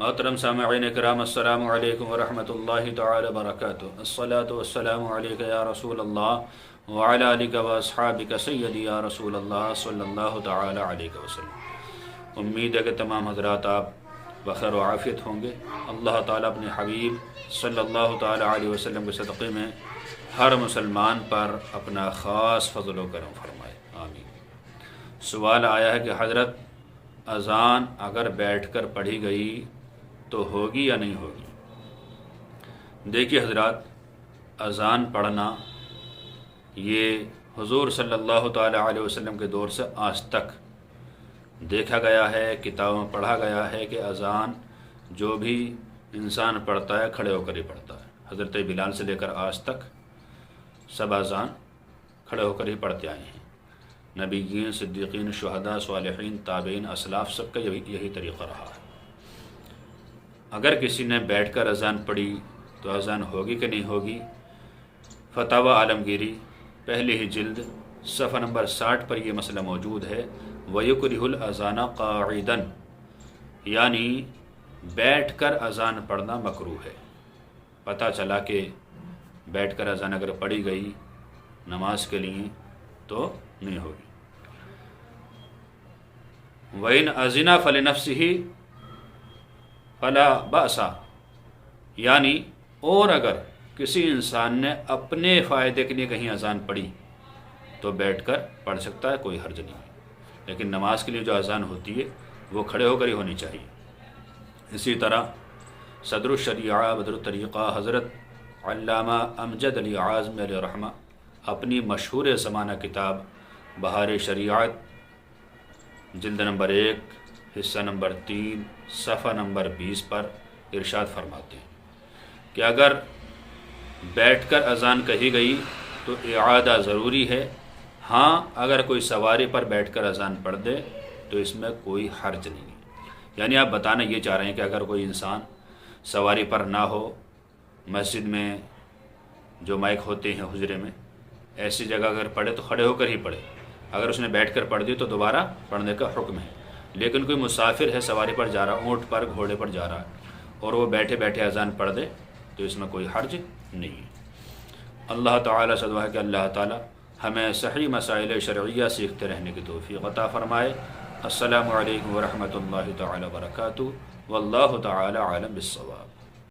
محترم سامعین کرام، السلام علیکم ورحمۃ اللہ تعالی وبرکاتہ۔ الصلاۃ والسلام علیک یا رسول اللہ وعلی آلک واصحابک سیدی یا رسول اللہ صلی اللہ تعالی علیہ وسلم۔ امید ہے کہ تمام حضرات آپ بخیر و عافیت ہوں گے۔ اللہ تعالیٰ اپنے حبیب صلی اللہ تعالی علیہ وسلم کے صدقے میں ہر مسلمان پر اپنا خاص فضل و کرم فرمائے، آمین۔ سوال آیا ہے کہ حضرت اذان اگر بیٹھ کر پڑھی گئی تو ہوگی یا نہیں ہوگی؟ دیکھیے حضرات، اذان پڑھنا یہ حضور صلی اللہ تعالی علیہ وسلم کے دور سے آج تک دیکھا گیا ہے، کتابوں میں پڑھا گیا ہے کہ اذان جو بھی انسان پڑھتا ہے کھڑے ہو کر ہی پڑھتا ہے۔ حضرت بلال سے لے کر آج تک سب اذان کھڑے ہو کر ہی پڑھتے آئے ہیں۔ نبیین، صدیقین، شہداء، صالحین، تابعین، اسلاف، سب کا یہی طریقہ رہا ہے۔ اگر کسی نے بیٹھ کر اذان پڑھی تو اذان ہوگی کہ نہیں ہوگی؟ فتاوی عالمگیری پہلی ہی جلد صفحہ نمبر 60 پر یہ مسئلہ موجود ہے۔ وَيُكْرِهُ الْأَذَانَ قَاعِدًا، یعنی بیٹھ کر اذان پڑھنا مکروہ ہے۔ پتہ چلا کہ بیٹھ کر اذان اگر پڑھی گئی نماز کے لیے تو نہیں ہوگی۔ وَإِنْ أَذِنَ فَلِنَفْسِهِ فلا بأسا، یعنی اور اگر کسی انسان نے اپنے فائدے کے لیے کہیں اذان پڑھی تو بیٹھ کر پڑھ سکتا ہے، کوئی حرج نہیں۔ لیکن نماز کے لیے جو اذان ہوتی ہے وہ کھڑے ہو کر ہی ہونی چاہیے۔ اسی طرح صدر الشریعہ بدر الطریقہ حضرت علامہ امجد علی اعظمی علیہ رحمہ اپنی مشہور زمانہ کتاب بہار شریعت جلد نمبر 1 حصہ نمبر 3 صفحہ نمبر 20 پر ارشاد فرماتے ہیں کہ اگر بیٹھ کر اذان کہی گئی تو اعادہ ضروری ہے۔ ہاں، اگر کوئی سواری پر بیٹھ کر اذان پڑھ دے تو اس میں کوئی حرج نہیں ہے۔ یعنی آپ بتانا یہ چاہ رہے ہیں کہ اگر کوئی انسان سواری پر نہ ہو، مسجد میں جو مائک ہوتے ہیں حجرے میں، ایسی جگہ اگر پڑھے تو کھڑے ہو کر ہی پڑھے۔ اگر اس نے بیٹھ کر پڑھ دی تو دوبارہ پڑھنے کا حکم ہے۔ لیکن کوئی مسافر ہے، سواری پر جا رہا، اونٹ پر، گھوڑے پر جا رہا ہے، اور وہ بیٹھے بیٹھے اذان پڑھ دے تو اس میں کوئی حرج نہیں ہے۔ اللہ تعالیٰ سے دعا ہے کہ اللہ تعالیٰ ہمیں صحیح مسائل شرعیہ سیکھتے رہنے کی توفیق عطا فرمائے۔ السلام علیکم ورحمۃ اللہ تعالی وبرکاتہ، واللہ تعالی عالم بالصواب۔